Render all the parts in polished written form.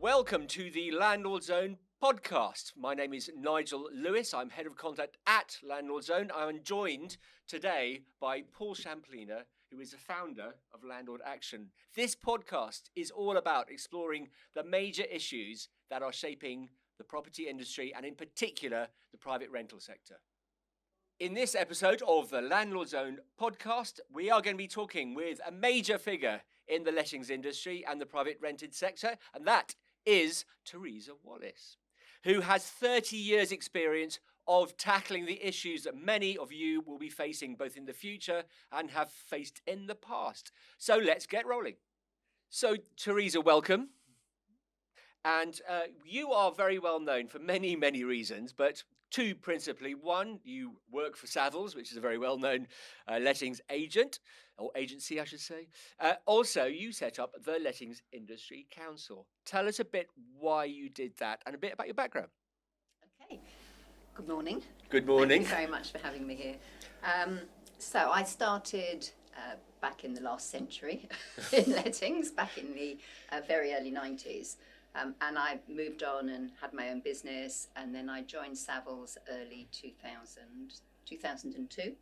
Welcome to the Landlord Zone podcast. My name is Nigel Lewis. I'm head of content at Landlord Zone. I'm joined today by Paul Champlina, who is the founder of Landlord Action. This podcast is all about exploring the major issues that are shaping the property industry and in particular the private rental sector. In this episode of the Landlord Zone podcast, we are going to be talking with a major figure in the lettings industry and the private rented sector, and that is Theresa Wallace, who has 30 years experience of tackling the issues that many of you will be facing both in the future and have faced in the past. So let's get rolling. So Theresa, welcome. And you are very well known for many, many reasons, but two principally. One, you work for Savills, which is a very well-known lettings agent, or agency, I should say. Also, you set up the Lettings Industry Council. Tell us a bit why you did that and a bit about your background. Okay. Good morning. Good morning. Thank you very much for having me here. So I started back in the last century in lettings, back in the very early 90s. And I moved on and had my own business, and then I joined Savills early 2002.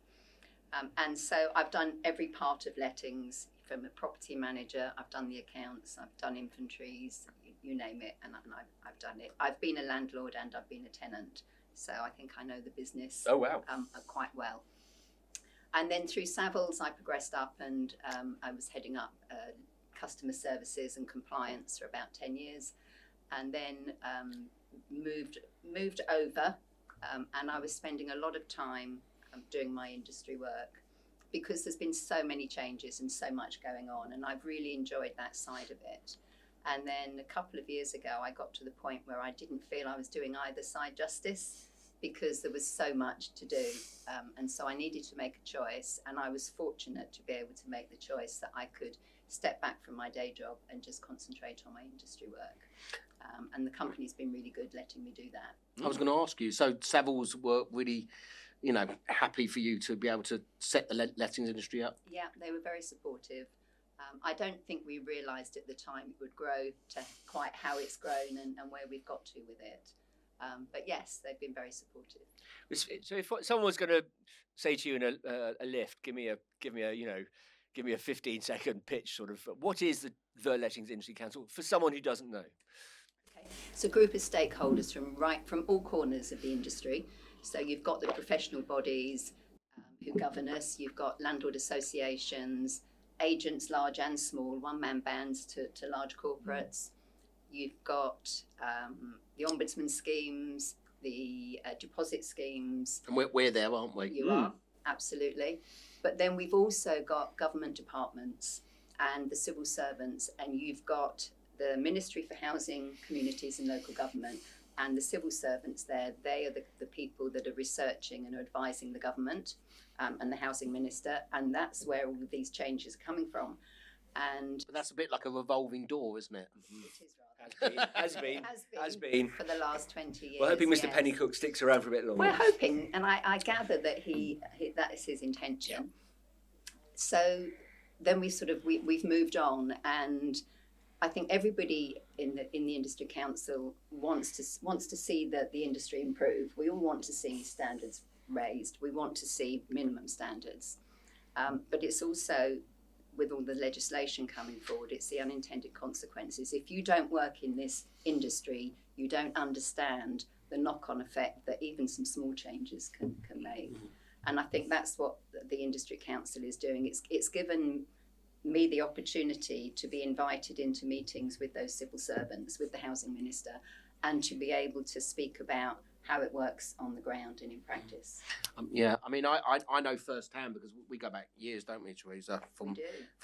And so I've done every part of lettings, from a property manager, I've done the accounts, I've done inventories, you name it, and I've done it. I've been a landlord and I've been a tenant, so I think I know the business quite well. And then through Savills, I progressed up and I was heading up customer services and compliance for about 10 years, and then moved over, and I was spending a lot of time doing my industry work because there's been so many changes and so much going on, and I've really enjoyed that side of it. And then a couple of years ago, I got to the point where I didn't feel I was doing either side justice because there was so much to do, and so I needed to make a choice, and I was fortunate to be able to make the choice that I could step back from my day job and just concentrate on my industry work. And the company's been really good letting me do that. I was going to ask you, so Savills were really, happy for you to be able to set the lettings industry up? Yeah, they were very supportive. I don't think we realised at the time it would grow to quite how it's grown and where we've got to with it. But yes, they've been very supportive. So if someone was going to say to you in a lift, give me a 15-second pitch, sort of, what is the Lettings Industry Council for someone who doesn't know? Okay, it's a group of stakeholders from all corners of the industry. So you've got the professional bodies who govern us. You've got landlord associations, agents large and small, one-man bands to large corporates. You've got the ombudsman schemes, the deposit schemes. And we're there, aren't we? You are, absolutely. But then we've also got government departments and the civil servants, and you've got the Ministry for Housing, Communities and Local Government, and the civil servants there. They are the people that are researching and are advising the government and the housing minister, and that's where all of these changes are coming from. And but that's a bit like a revolving door, isn't it? It is rather. Has been for the last 20 years. We're hoping Mr. Yes. Pennycook sticks around for a bit longer. We're hoping, and I gather that that is his intention. Yeah. So then we've moved on, and I think everybody in the industry council wants to see that the industry improve. We all want to see standards raised. We want to see minimum standards, but it's also, with all the legislation coming forward, it's the unintended consequences. If you don't work in this industry, you don't understand the knock-on effect that even some small changes can make. And I think that's what the Industry Council is doing. It's given me the opportunity to be invited into meetings with those civil servants, with the Housing Minister, and to be able to speak about how it works on the ground and in practice. Yeah, I mean, I know firsthand because we go back years, don't we, Theresa? From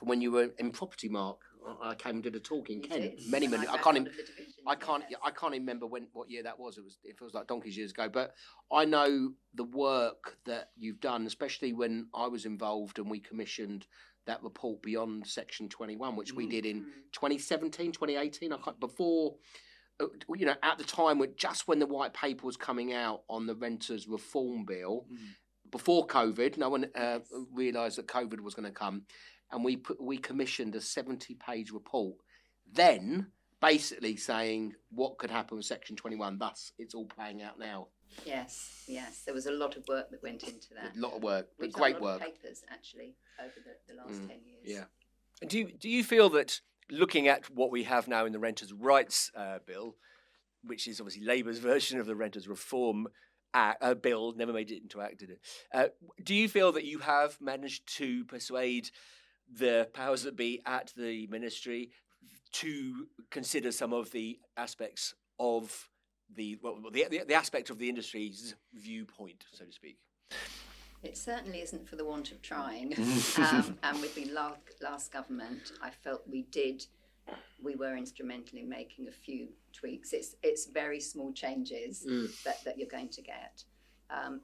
when you were in Property Mark, I came and did a talk in Kent. Many. I can't remember what year that was. It feels like donkey's years ago. But I know the work that you've done, especially when I was involved and we commissioned that report Beyond Section 21, which we did in 2017, 2018. Before. At the time, just when the white paper was coming out on the Renters Reform Bill, before COVID, no one realised that COVID was going to come, and we commissioned a 70-page report. Then basically saying what could happen with Section 21. Thus, it's all playing out now. Yes. There was a lot of work that went into that. A lot of work, but We've great done a lot work. Of papers actually over the last 10 years. Yeah. And do you feel that looking at what we have now in the Renters' Rights Bill, which is obviously Labour's version of the Renters' Reform Bill, never made it into act, did it? Do you feel that you have managed to persuade the powers that be at the ministry to consider some of the aspects of the aspect of the industry's viewpoint, so to speak? It certainly isn't for the want of trying. And with the last government, I felt we were instrumental in making a few tweaks. It's very small changes that you're going to get.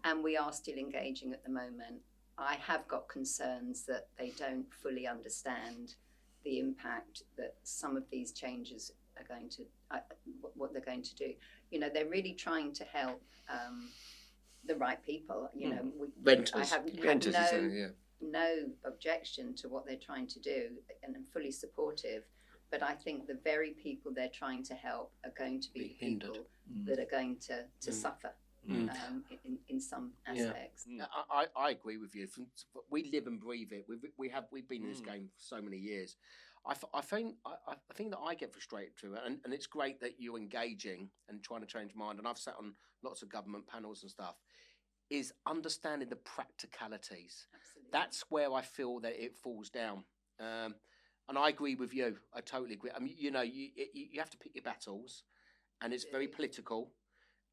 And we are still engaging at the moment. I have got concerns that they don't fully understand the impact that some of these changes are going to, what they're going to do. You know, they're really trying to help the right people. You know, Renters. I have no objection to what they're trying to do, and I'm fully supportive. But I think the very people they're trying to help are going to be people that are going to suffer in some aspects. Yeah. I agree with you. We live and breathe it. We've been in this game for so many years. I think that I get frustrated too, and it's great that you're engaging and trying to change mind. And I've sat on lots of government panels and stuff. Is understanding the practicalities. Absolutely. That's where I feel that it falls down. And I agree with you. I totally agree. I mean, you know, you have to pick your battles, and it's very political.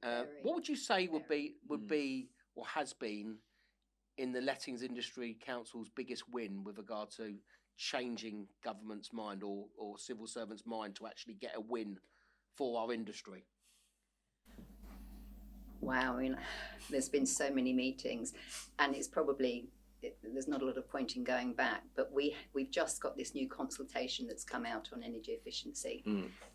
What would you say would be or has been in the Lettings Industry Council's biggest win with regard to changing government's mind or civil servants' mind to actually get a win for our industry? Wow, I mean, there's been so many meetings, and it's probably there's not a lot of point in going back. But we've just got this new consultation that's come out on energy efficiency.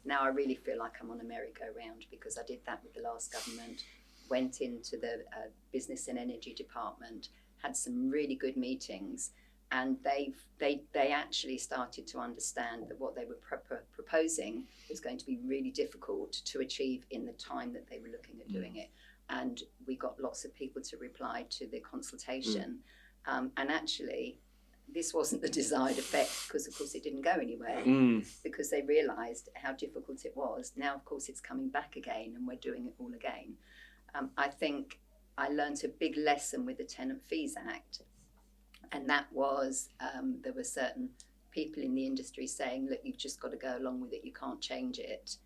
Now I really feel like I'm on a merry-go-round, because I did that with the last government. Went into the business and energy department, had some really good meetings, and they actually started to understand that what they were proposing was going to be really difficult to achieve in the time that they were looking at doing it. And we got lots of people to reply to the consultation. And actually, this wasn't the desired effect, because, of course, it didn't go anywhere, because they realised how difficult it was. Now, of course, it's coming back again, and we're doing it all again. I think I learned a big lesson with the Tenant Fees Act, and that was there were certain people in the industry saying, look, you've just got to go along with it, you can't change it.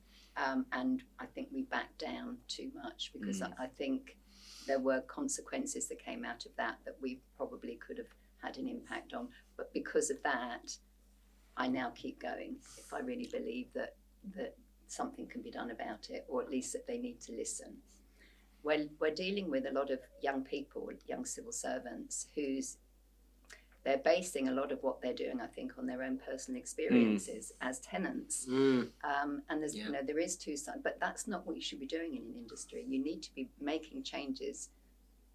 And I think we backed down too much, because I think there were consequences that came out of that we probably could have had an impact on. But because of that, I now keep going, if I really believe that something can be done about it, or at least that they need to listen. We're dealing with a lot of young people, young civil servants, they're basing a lot of what they're doing, I think, on their own personal experiences as tenants. And there's, you know, there is two sides, but that's not what you should be doing in an industry. You need to be making changes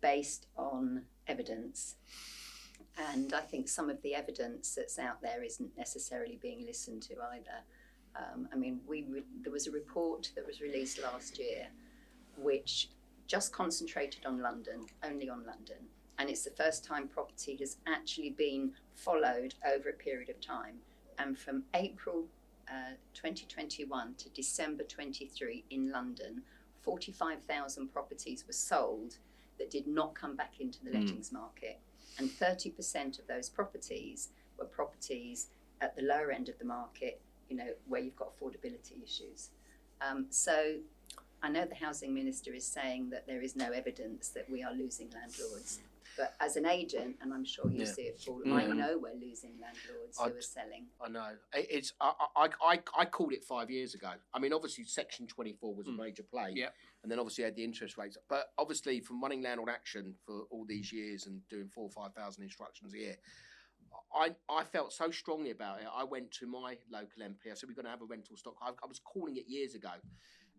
based on evidence. And I think some of the evidence that's out there isn't necessarily being listened to either. I mean, there was a report that was released last year which just concentrated on London, only on London. And it's the first time property has actually been followed over a period of time. And from April 2021 to December 23 in London, 45,000 properties were sold that did not come back into the lettings market. And 30% of those properties were properties at the lower end of the market, you know, where you've got affordability issues. So I know the housing minister is saying that there is no evidence that we are losing landlords. But as an agent, and I'm sure you see it, Paul, I know we're losing landlords who are selling. I know. It's I called it 5 years ago. I mean, obviously, Section 24 was a major play. And then obviously had the interest rates. But obviously, from running landlord action for all these years and doing 4,000 or 5,000 instructions a year, I felt so strongly about it. I went to my local MP. I said, we're going to have a rental stock. I was calling it years ago.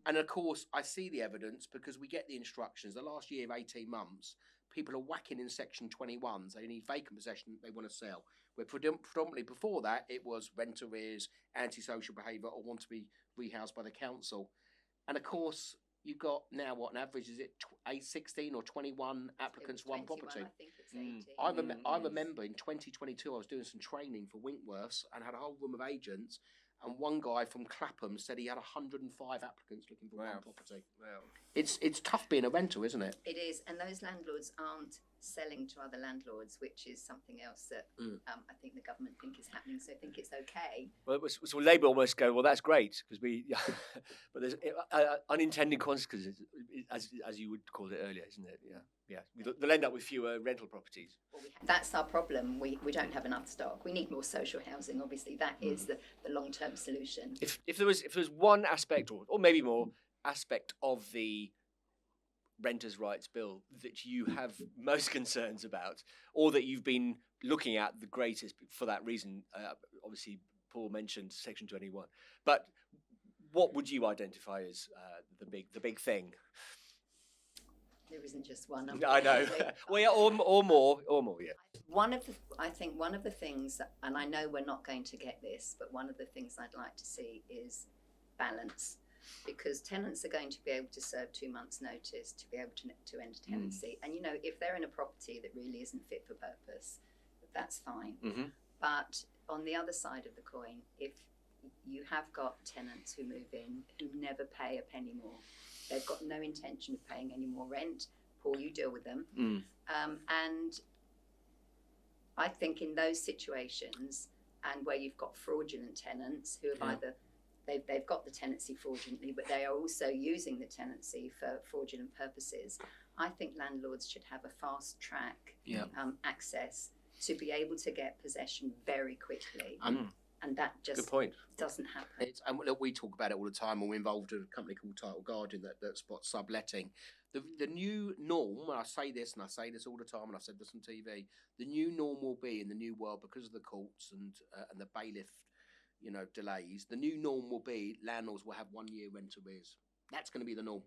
And of course, I see the evidence, because we get the instructions. The last year, 18 months, people are whacking in Section 21s. They need vacant possession they want to sell. Where predominantly before that, it was rent arrears, antisocial behaviour, or want to be rehoused by the council. And of course, you've got now what, on average, is it 16 or 21 applicants, one property? I think it's 18. I remember in 2022, I was doing some training for Winkworths and had a whole room of agents. And one guy from Clapham said he had 105 applicants looking for one property. Wow. It's tough being a renter, isn't it? It is, and those landlords aren't selling to other landlords, which is something else that I think the government think is happening. So I think it's okay. Well, so Labour almost go, well, that's great because but there's unintended consequences, as you would call it earlier, isn't it? Yeah. They'll end up with fewer rental proproperties. Well, that's our problem. We don't have enough stock. We need more social housing. Obviously, that is the long-term solution. If there was one aspect or maybe more aspect of the Renters' Rights Bill that you have most concerns about, or that you've been looking at the greatest for that reason, obviously Paul mentioned Section 21, but what would you identify as the big thing? There isn't just one. I know. Well, yeah, or more, yeah. I think one of the things, and I know we're not going to get this, but one of the things I'd like to see is balance. Because tenants are going to be able to serve 2 months' notice to be able to end a tenancy. And, if they're in a property that really isn't fit for purpose, that's fine. But on the other side of the coin, if you have got tenants who move in who never pay a penny more, they've got no intention of paying any more rent, Paul, you deal with them. And I think in those situations, and where you've got fraudulent tenants who have either they've got the tenancy fraudulently, but they are also using the tenancy for fraudulent purposes. I think landlords should have a fast track access to be able to get possession very quickly. And that just doesn't happen. And look, we talk about it all the time when we're involved in a company called Title Guardian that spots subletting. The new norm, and I say this all the time, and I've said this on TV, the new norm will be in the new world, because of the courts and the bailiff delays, the new norm will be landlords will have 1 year rent arrears. That's going to be the norm.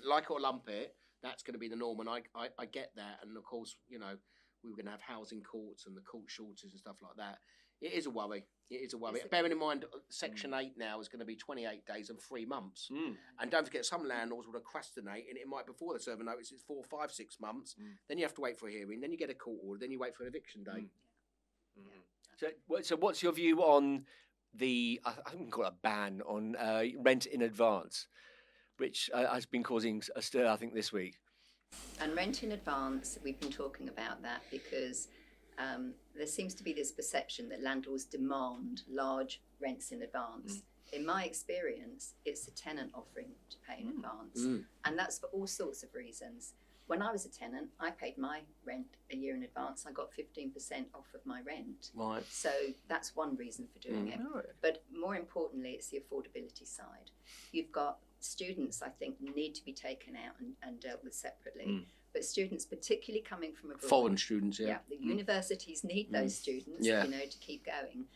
Like it or lump it, that's going to be the norm. And I get that. And of course, we were going to have housing courts and the court shortages and stuff like that. It is a worry. Bearing in mind, Section 8 now is going to be 28 days and 3 months. And don't forget, some landlords will procrastinate, and it might, before the server notice, it's 4, 5, 6 months. Then you have to wait for a hearing. Then you get a court order. Then you wait for an eviction date. So what's your view on I wouldn't call it a ban on rent in advance, which has been causing a stir, I think, this week? And rent in advance, we've been talking about that because there seems to be this perception that landlords demand large rents in advance. In my experience, it's the tenant offering to pay in advance. And that's for all sorts of reasons. When I was a tenant, I paid my rent a year in advance. I got 15% off of my rent. Right. So that's one reason for doing it. Right. But more importantly, it's the affordability side. You've got students, I think, need to be taken out and dealt with separately. But students, particularly coming from abroad. Foreign students, the universities need those students, to keep going.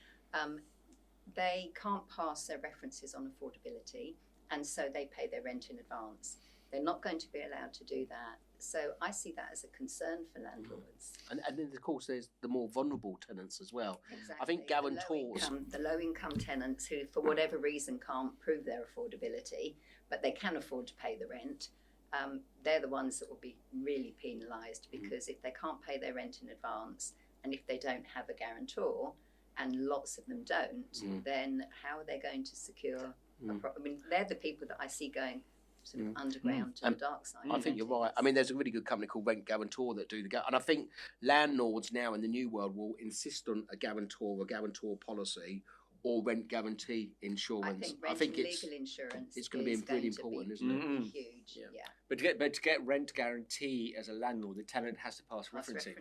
They can't pass their references on affordability, and so they pay their rent in advance. They're not going to be allowed to do that. So I see that as a concern for landlords. And then, of course, there's the more vulnerable tenants as well. Exactly. I think guarantors... The low-income tenants who, for whatever reason, can't prove their affordability, but they can afford to pay the rent, they're the ones that will be really penalised, because if they can't pay their rent in advance, and if they don't have a guarantor, and lots of them don't, then how are they going to secure I mean, they're the people that I see going sort of underground to the dark side. I think you're right. I mean, there's a really good company called Rent Guarantor that do and I think landlords now in the new world will insist on a guarantor policy or rent guarantee insurance. I think legal insurance it's going to be really important, isn't it? Huge, But to get rent guarantee as a landlord, the tenant has to pass referencing.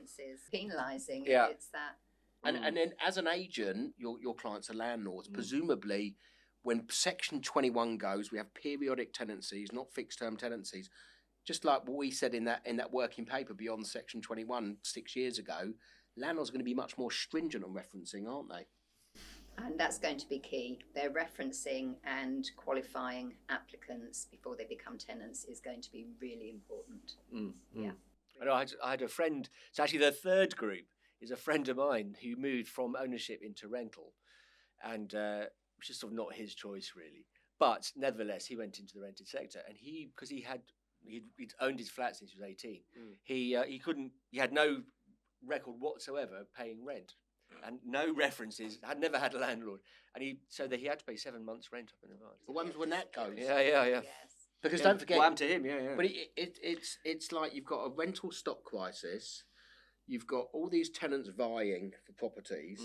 Penalising, it's that. And then as an agent, your clients are landlords. Presumably, when Section 21 goes, we have periodic tenancies, not fixed-term tenancies. Just like what we said in that working paper beyond Section 21 6 years ago, landlords are going to be much more stringent on referencing, aren't they? And that's going to be key. Their referencing and qualifying applicants before they become tenants is going to be really important. I know I had a friend. It's actually the third group is a friend of mine who moved from ownership into rental, and which is sort of not his choice really. But nevertheless, he went into the rented sector, and because he'd owned his flat since he was 18. He had no record whatsoever of paying rent, and no references. Had never had a landlord, and he had to pay 7 months rent up in advance. The ones when that goes. Yeah. Yes. Because don't forget, what happened to him? Yeah. But it's like you've got a rental stock crisis. You've got all these tenants vying for properties,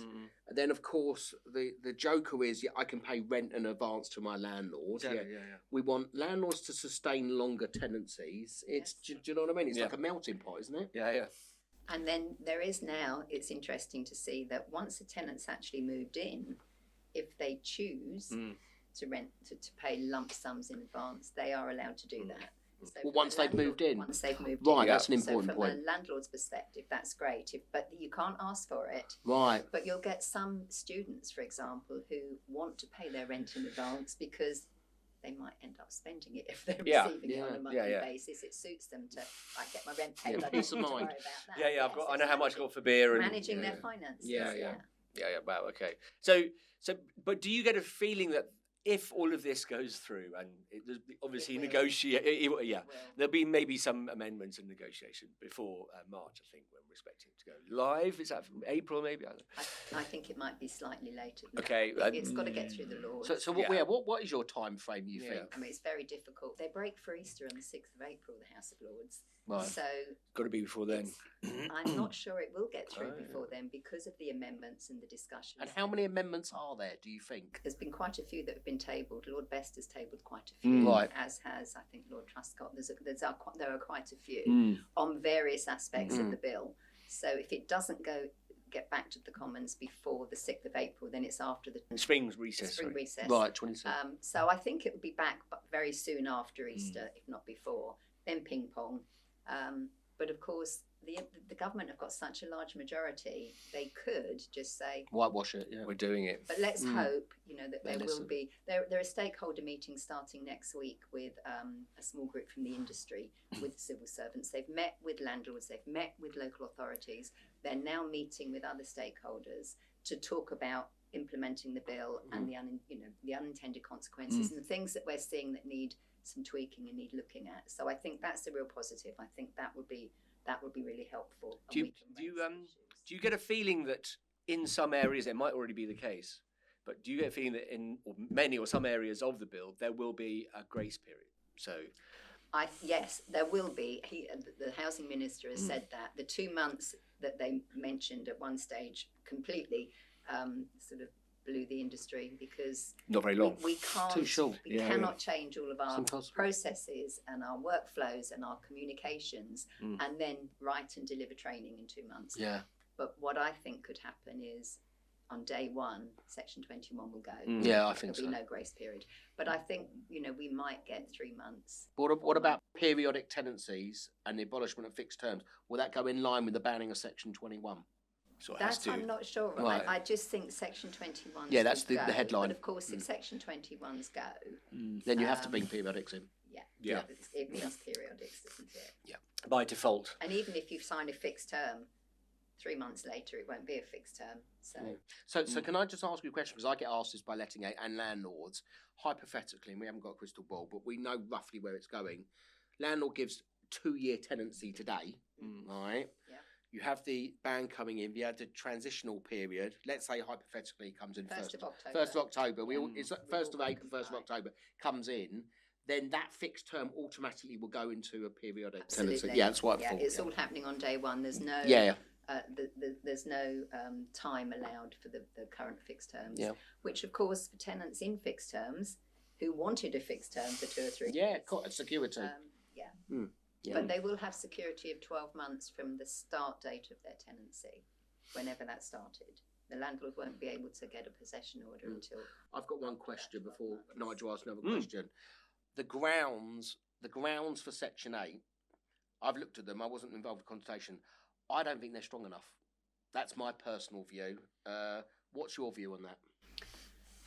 and then of course the joker is I can pay rent in advance to my landlord. Yeah. We want landlords to sustain longer tenancies. Do you know what I mean? It's like a melting pot, isn't it? Yeah. And then it's interesting to see that once the tenant's actually moved in, if they choose to rent to pay lump sums in advance, they are allowed to do that. So once they've moved in. Once they've moved in. Right, in. that's an important so point. From a landlord's perspective, that's great. But you can't ask for it. Right. But you'll get some students, for example, who want to pay their rent in advance because they might end up spending it if they're receiving it on a monthly basis. It suits them to get my rent paid. I don't need to worry about that. Yeah. I know how much I got for beer and managing their finances. Yeah. Wow. Okay. So, but do you get a feeling that if all of this goes through, and there's obviously there'll be maybe some amendments and negotiation before March, I think, when we're expecting it to go live. Is that from April, maybe? I think it might be slightly later. Okay. It's got to get through the Lords. So what is your time frame, you think? I mean, it's very difficult. They break for Easter on the 6th of April, the House of Lords. Right. So got to be before then. I'm not sure it will get through before then because of the amendments and the discussions. And how many amendments are there, do you think? There's been quite a few that have been tabled. Lord Best has tabled quite a few, as has, I think, Lord Truscott. There are quite a few on various aspects of the bill. So if it doesn't get back to the Commons before the 6th of April, then it's after the spring recess. Right, 27. So I think it will be back very soon after Easter, if not before. Then ping pong. But of course, the government have got such a large majority, they could just say whitewash it. Yeah, we're doing it. But let's hope, that there will be. There are stakeholder meetings starting next week with a small group from the industry, with the civil servants. They've met with landlords. They've met with local authorities. They're now meeting with other stakeholders to talk about implementing the bill and the unintended consequences and the things that we're seeing that need some tweaking and need looking at. So I think that's a real positive. I think that would be really helpful. Do you get a feeling that in some areas it might already be the case, but do you get a feeling that in many or some areas of the bill there will be a grace period? So yes, there will be. The housing minister has said that the 2 months that they mentioned at one stage completely sort of blew the industry because not very long. We can't. Too short. We cannot change all of our processes and our workflows and our communications and then write and deliver training in 2 months. Yeah. But what I think could happen is on day one, Section 21 will go. Yeah, I think There'll be no grace period. But I think, we might get 3 months. What about periodic tenancies and the abolishment of fixed terms? Will that go in line with the banning of Section 21? So I'm not sure. Right. I just think Section 21. Yeah, that's the headline. But of course, if Section 21s go, then you have to bring periodics in. Yeah. It means periodics, doesn't it? Yeah. By default. And even if you've signed a fixed term, 3 months later it won't be a fixed term. So can I just ask you a question? Because I get asked this by letting and landlords. Hypothetically, and we haven't got a crystal ball, but we know roughly where it's going. Landlord gives 2-year tenancy today, right? Yeah. You have the ban coming in. You have the transitional period. Let's say hypothetically it comes in 1st of October. 1st of October. It's 1st of April, 1st of October comes in. Then that fixed term automatically will go into a periodic tenancy. Yeah, that's what I thought. It's all happening on day one. There's no there's no time allowed for the current fixed terms. Yeah. Which of course for tenants in fixed terms who wanted a fixed term for 2 or 3 years. Yeah, security. Yeah. But they will have security of 12 months from the start date of their tenancy, whenever that started. The landlord won't be able to get a possession order until. I've got one question before Nigel asks another question. The grounds for Section 8, I've looked at them. I wasn't involved in consultation. I don't think they're strong enough. That's my personal view. What's your view on that?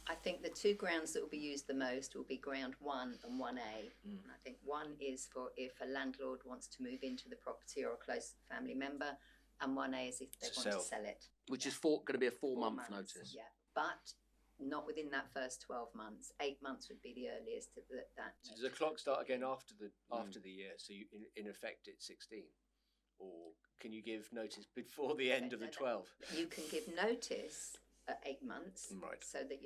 I think the two grounds that will be used the most will be ground 1 and 1A. And I think 1 is for if a landlord wants to move into the property or a close family member, and 1A is if they want to sell it. Which is going to be a 4-month notice. Yeah, but not within that first 12 months. 8 months would be the earliest that. So does the clock start again after the year? So you, in effect, it's 16, or can you give notice before the end of the 12? You can give notice at 8 months, right? So that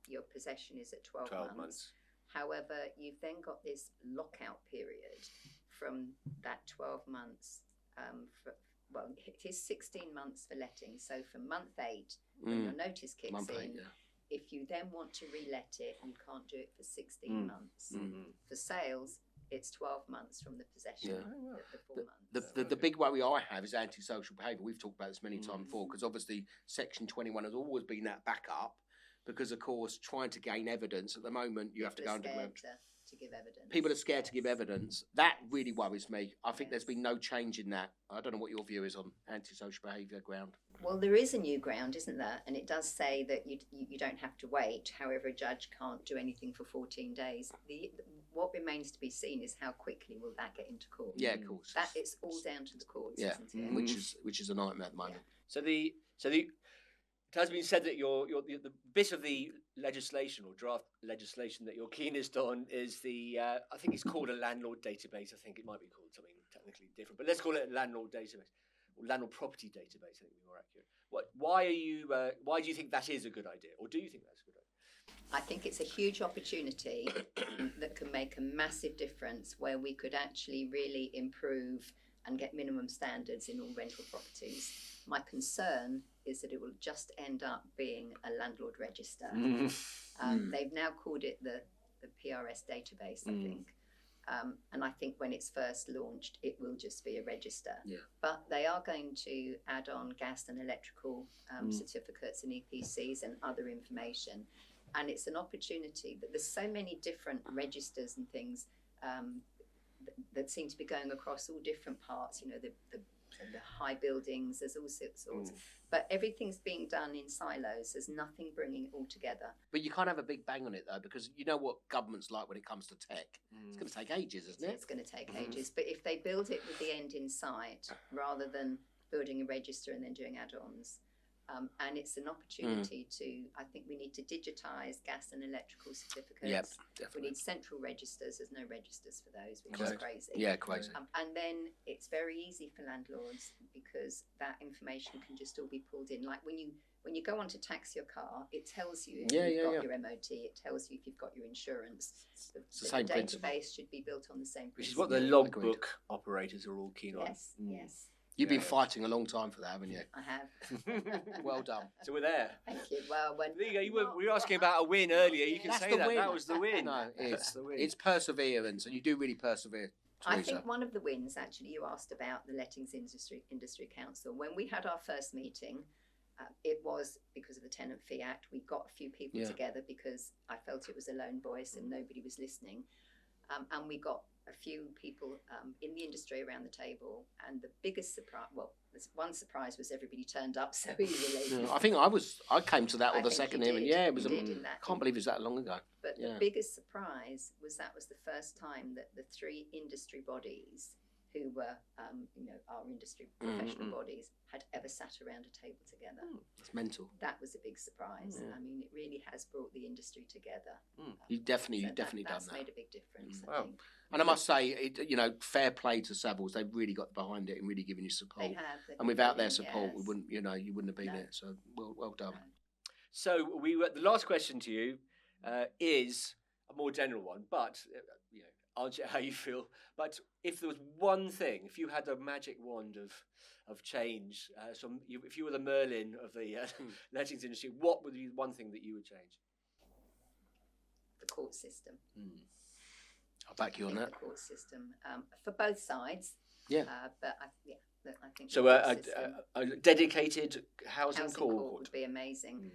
your possession is at 12 months. However, you've then got this lockout period from that 12 months. It is 16 months for letting. So from month 8, when your notice kicks in, if you then want to re-let it, you can't do it for 16 months. For sales, it's 12 months from the possession. The 4 months. The big worry I have is antisocial behaviour. We've talked about this many times before, because obviously Section 21 has always been that backup, because of course trying to gain evidence at the moment you have to go underground. To give evidence. People are scared to give evidence. That really worries me. I think there's been no change in that. I don't know what your view is on antisocial behaviour ground. Well, there is a new ground, isn't there? And it does say that you don't have to wait. However, a judge can't do anything for 14 days. What remains to be seen is how quickly will that get into court. Yeah, of course. That it's all down to the courts, isn't it? Which is a nightmare at the moment. Yeah. So it has been said that the bit of the legislation or draft legislation that you're keenest on is I think it's called a landlord database. I think it might be called something technically different, but let's call it a landlord database or landlord property database. I think would be more accurate. Why do you think that is a good idea, or do you think that's a good idea? I think it's a huge opportunity that can make a massive difference, where we could actually really improve and get minimum standards in all rental properties. My concern is that it will just end up being a landlord register. They've now called it the PRS database, I think. And I think when it's first launched, it will just be a register. Yeah. But they are going to add on gas and electrical certificates and EPCs and other information. And it's an opportunity that there's so many different registers and things that seem to be going across all different parts, the high buildings, there's all sorts. But everything's being done in silos. There's nothing bringing it all together. But you can't have a big bang on it, though, because you know what government's like when it comes to tech. It's going to take ages, isn't it? It's going to take ages. But if they build it with the end in sight, rather than building a register and then doing add-ons, and it's an opportunity I think we need to digitise gas and electrical certificates. Yep, definitely. We need central registers. There's no registers for those, which is crazy. Yeah, crazy. And then it's very easy for landlords, because that information can just all be pulled in. Like when you go on to tax your car, it tells you if you've got your MOT, it tells you if you've got your insurance. It's the same principle. Database should be built on the same principle. Which is what the logbook operators are all keen on. Yes. You've been fighting a long time for that, haven't you? I have. Well done. So we're there. Thank you. Well, there you go. We were asking about a win earlier. You can That's say the that. win. That was the win. No, That's the win. It's perseverance, and you do really persevere, Theresa. I think one of the wins, actually, you asked about the Lettings Industry Council. When we had our first meeting, it was because of the Tenant Fee Act. We got a few people together because I felt it was a lone voice and nobody was listening. And we got a few people in the industry around the table, and the biggest surprise, one surprise was everybody turned up so easily. I think I came to that or the second hearing. Yeah, it was. I can't believe it was that long ago. But the biggest surprise was that was the first time that the 3 industry bodies, who were, our industry professional bodies, had ever sat around a table together. That's mental. That was a big surprise. I mean, it really has brought the industry together. You've definitely done that. That's made a big difference, I think. And I must say, fair play to Savills. They've really got behind it and really given you support. They have. And without their support, we wouldn't, you wouldn't have been here. So well done. No. So the last question to you is a more general one, but answer how you feel. But if there was one thing, if you had a magic wand of change, if you were the Merlin of the lettings industry, what would be one thing that you would change? The court system. I'll back you on that. The court system for both sides. Yeah. But I think so. A dedicated housing court would be amazing.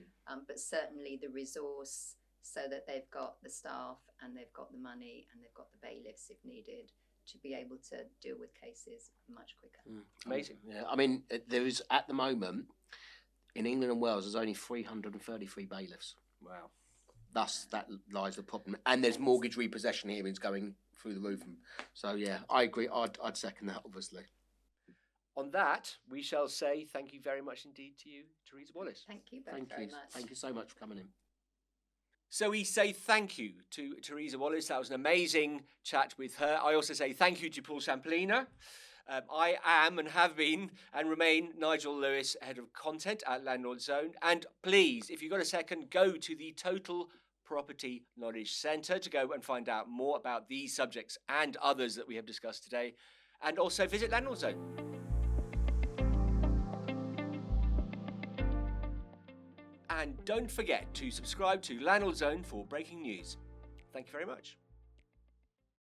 But certainly the resource, so that they've got the staff and they've got the money and they've got the bailiffs if needed, to be able to deal with cases much quicker. Amazing. Yeah. I mean, there is at the moment in England and Wales there's only 333 bailiffs. Wow. thus that lies the problem. And there's mortgage repossession hearings going through the roof. So yeah, I agree. I'd second that, obviously. On that, we shall say thank you very much indeed to you, Theresa Wallace. Thank you very much. Thank you so much for coming in. So we say thank you to Theresa Wallace. That was an amazing chat with her. I also say thank you to Paul Champlina. I am and have been and remain Nigel Lewis, Head of Content at Landlord Zone. And please, if you've got a second, go to the Total Property Knowledge Centre to go and find out more about these subjects and others that we have discussed today. And also visit Landlord Zone. And don't forget to subscribe to Landlord Zone for breaking news. Thank you very much.